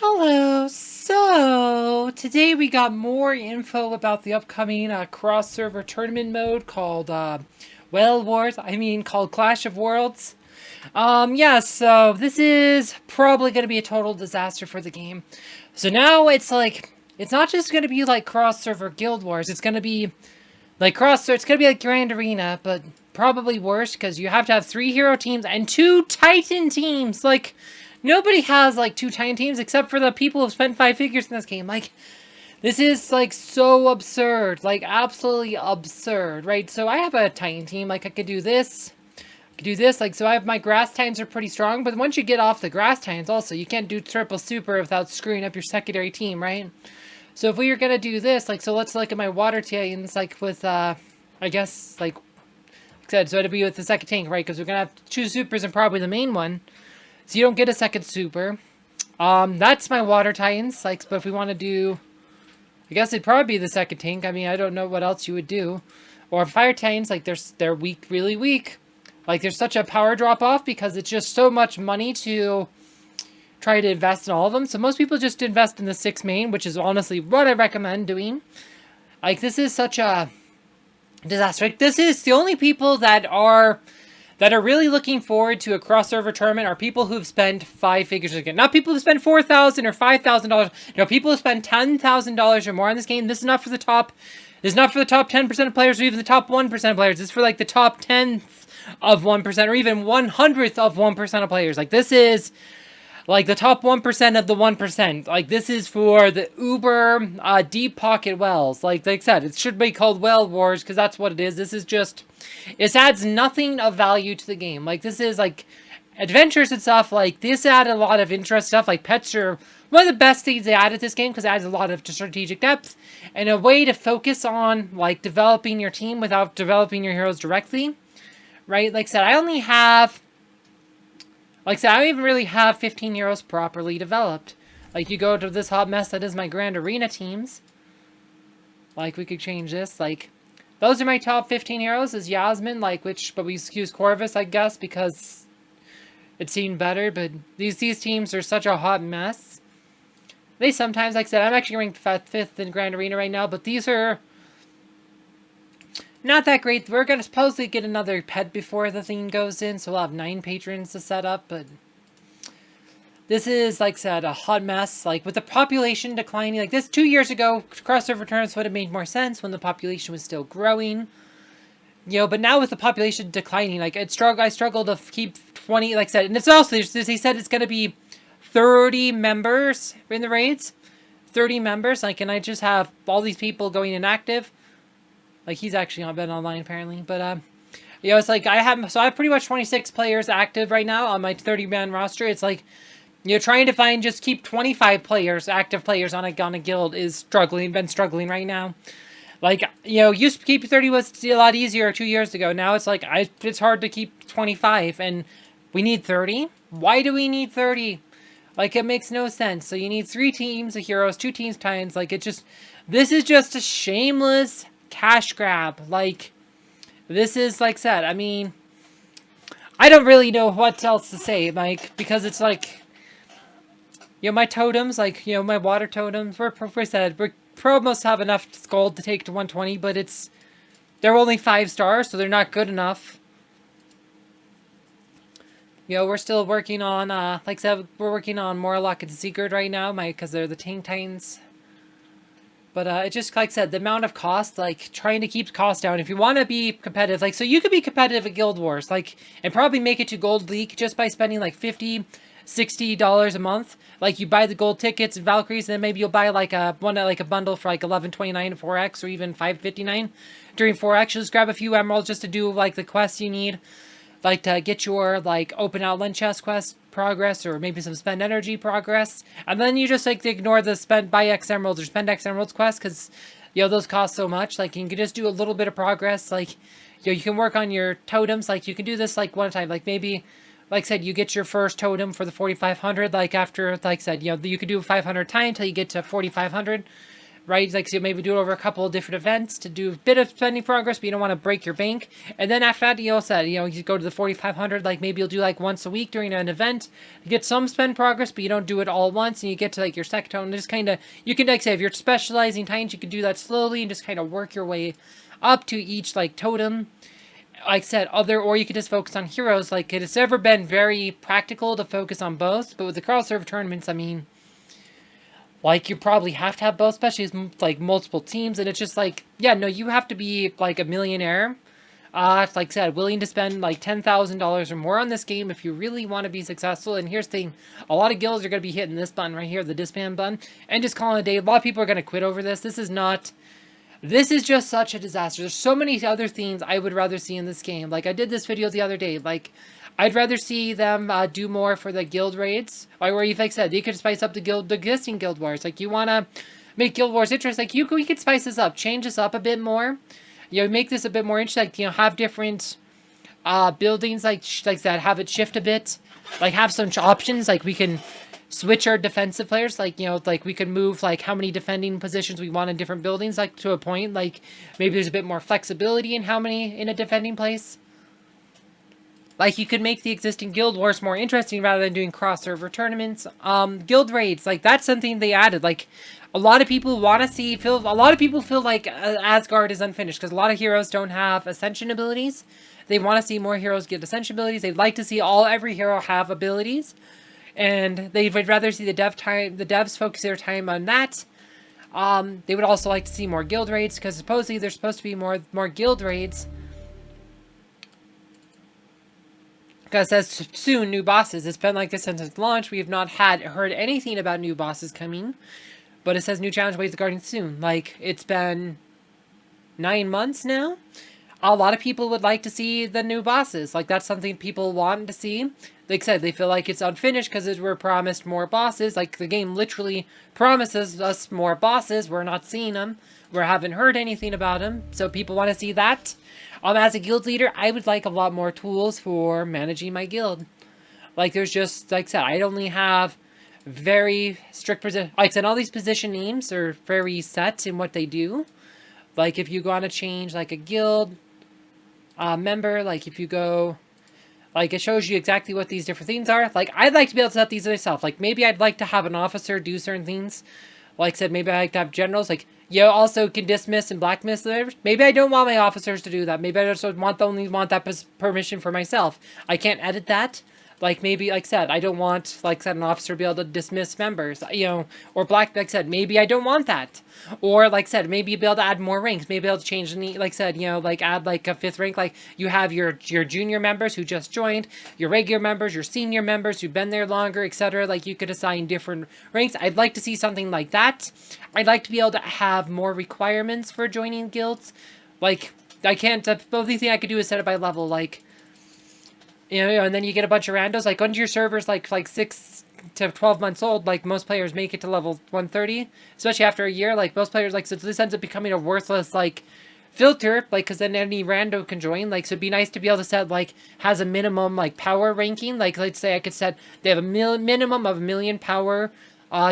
Hello. So today we got more info about the upcoming cross-server tournament mode called Well Wars. Called Clash of Worlds. Yeah. So this is probably going to be a total disaster for the game. So now it's not just going to be like cross-server Guild Wars. It's going to be like It's going to be like Grand Arena, but probably worse because you have to have 3 hero teams and 2 Titan teams. Nobody has, like, 2 Titan teams except for the people who've spent 5 figures in this game. This is, like, so absurd. Like, absolutely absurd, right? So I have a Titan team. Like, I could do this. So I have my Grass Titans are pretty strong. But once you get off the Grass Titans, also, you can't do triple super without screwing up your secondary team, right? So if we were gonna do this, so let's look at my Water Titans, with, I guess, like I said, so it'd be with the second tank, right? Because we're gonna have 2 supers and probably the main one. So you don't get a second super. That's my Water Titans. But if we want to do... I guess it'd probably be the second tank. I don't know what else you would do. Or Fire Titans, they're weak, really weak. There's such a power drop-off because it's just so much money to try to invest in all of them. So most people just invest in the 6 main, which is honestly what I recommend doing. This is such a disaster. This is the only people that are really looking forward to a cross-server tournament are people who've spent 5 figures again. Not people who spend $4,000 or $5,000. No, people who spend $10,000 or more on this game. This is not for the top. This is not for the top 10% of players or even the top 1% of players. This is for the top 10th of 1% or even 100th of 1% of players. This is the top 1% of the 1%. This is for the uber deep pocket wells. Like I said, it should be called Well Wars because that's what it is. This is just... It adds nothing of value to the game. This is, adventures and stuff. This add a lot of interest stuff. Pets are one of the best things they added to this game because it adds a lot of strategic depth and a way to focus on, developing your team without developing your heroes directly. Right? Like I said, I only have... I don't even really have 15 heroes properly developed. You go to this hot mess that is my Grand Arena teams. We could change this. Those are my top 15 heroes, is Yasmin, but we use Corvus, I guess, because it seemed better, but these teams are such a hot mess. They sometimes, like I said, I'm actually ranked 5th in Grand Arena right now, but these are not that great. We're going to supposedly get another pet before the thing goes in, so we'll have 9 patrons to set up, but this is, like I said, a hot mess. With the population declining, this 2 years ago, cross-server tournaments would have made more sense when the population was still growing. But now with the population declining, I struggle to keep 20, like I said. And it's also, they said it's going to be 30 members in the raids. 30 members. And I just have all these people going inactive. He's actually not been online, apparently. But, it's I have pretty much 26 players active right now on my 30-man roster. It's trying to keep 25 players, active players on a guild is been struggling right now. Used to keep 30 was a lot easier 2 years ago. Now it's it's hard to keep 25, and we need 30? Why do we need 30? It makes no sense. So you need 3 teams of heroes, 2 teams Titans. This is just a shameless cash grab. This is, like I said, I don't really know what else to say, because it's my totems, my water totems, we're almost have enough gold to take to 120, but they're only 5 stars, so they're not good enough. We're still working on, like I said, we're working on Morlock and Sigurd right now, because they're the Tank Titans. But it just, like I said, the amount of cost, trying to keep costs down. If you want to be competitive, so you could be competitive at Guild Wars, and probably make it to Gold League just by spending, $50, $60 a month. You buy the gold tickets and Valkyries, and then maybe you'll buy, a bundle for, $11.29 at 4X, or even $5.59 during 4X. Just grab a few emeralds just to do, the quests you need. To get your, open outland chest quest progress, or maybe some spend energy progress. And then you just, ignore the buy X emeralds or spend X emeralds quest, because, those cost so much. You can just do a little bit of progress. You can work on your totems. You can do this, one time. Maybe, like I said, you get your first totem for the 4,500. After, like I said, you could do 500 times until you get to 4,500. right? Like, so maybe do it over a couple of different events to do a bit of spending progress, but you don't want to break your bank. And then after that, you go to the 4,500, like maybe you'll do like once a week during an event, you get some spend progress, but you don't do it all at once, and you get to like your second tone, and just kind of, you can like say, if you're specializing titans, you can do that slowly and just kind of work your way up to each like totem. Like I said, or you could just focus on heroes. Like, it's never been very practical to focus on both, but with the crossover tournaments, I mean, like, you probably have to have both, especially as, like, multiple teams, and it's just, like, yeah, no, you have to be, like, a millionaire, like I said, willing to spend, like, $10,000 or more on this game if you really want to be successful. And here's the thing, a lot of guilds are going to be hitting this button right here, the disband button, and just calling it a day. A lot of people are going to quit over this. This is just such a disaster. There's so many other things I would rather see in this game. Like, I did this video the other day, like, I'd rather see them do more for the guild raids, or where, like I said, you could spice up the existing guild wars. Like, you want to make guild wars interesting, like, we could spice this up, change this up a bit more. Make this a bit more interesting. Like, have different buildings, like that, have it shift a bit. Like, have some options, like, we can switch our defensive players, like, like, we could move, like, how many defending positions we want in different buildings, like, to a point. Like, maybe there's a bit more flexibility in how many in a defending place. Like, you could make the existing guild wars more interesting rather than doing cross-server tournaments. Guild raids, like, that's something they added. Like, a lot of people want to see, a lot of people feel like Asgard is unfinished, because a lot of heroes don't have ascension abilities. They want to see more heroes get ascension abilities. They'd like to see every hero have abilities. And they would rather see the devs focus their time on that. They would also like to see more guild raids, because supposedly there's supposed to be more guild raids. Because it says soon, new bosses. It's been like this since launch. We have not heard anything about new bosses coming. But it says new challenge waits regarding soon. Like, it's been 9 months now. A lot of people would like to see the new bosses. Like, that's something people want to see. Like I said, they feel like it's unfinished because we're promised more bosses. Like, the game literally promises us more bosses. We're not seeing them. We haven't heard anything about them. So people want to see that. As a guild leader, I would like a lot more tools for managing my guild. Like, there's just, like I said, I only have very strict position. Like I said, all these position names are very set in what they do. Like, if you go on to change, like, a guild member, like, if you go, like, it shows you exactly what these different things are. Like, I'd like to be able to set these myself. Like, maybe I'd like to have an officer do certain things. Like I said, maybe I like to have generals. Like, you also can dismiss and blacklist. Maybe I don't want my officers to do that. Maybe I just only want that permission for myself. I can't edit that. Like, maybe, like I said, I don't want, like I said, an officer to be able to dismiss members, or like I said, maybe I don't want that. Or, like I said, maybe you'll be able to add more ranks, maybe able to change the, like I said, like, add, like, a 5th rank, like, you have your junior members who just joined, your regular members, your senior members who've been there longer, etc. Like, you could assign different ranks. I'd like to see something like that. I'd like to be able to have more requirements for joining guilds. Like, I can't, the only thing I could do is set it by level, like, and then you get a bunch of randos. Like, once your server's like 6 to 12 months old, like, most players make it to level 130, especially after a year. Like, most players, like, so this ends up becoming a worthless, like, filter, like, because then any rando can join. Like, so it'd be nice to be able to set, like, has a minimum, like, power ranking. Like, let's say I could set, they have a minimum of 1,000,000 power,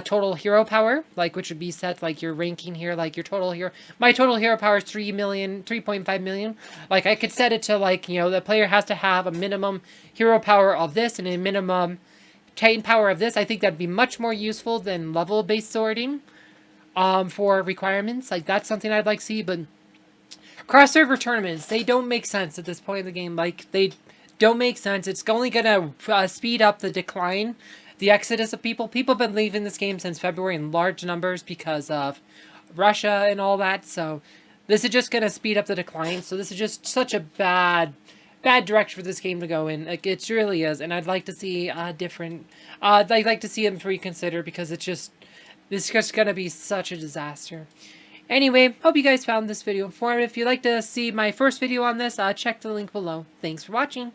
total hero power, like, which would be set, like, your ranking here, like, your total hero, my total hero power is 3.5 million. Like, I could set it to, like, the player has to have a minimum hero power of this and a minimum titan power of this. I think that'd be much more useful than level-based sorting, for requirements. Like, that's something I'd like to see. But cross-server tournaments, they don't make sense at this point in the game. Like, they don't make sense. It's only gonna speed up the decline, the exodus of people. People have been leaving this game since February in large numbers because of Russia and all that. So this is just going to speed up the decline. So this is just such a bad direction for this game to go in. Like, it really is. And I'd like to see different, I'd like to see them reconsider, because this is just going to be such a disaster. Anyway, hope you guys found this video informative. If you'd like to see my first video on this, check the link below. Thanks for watching.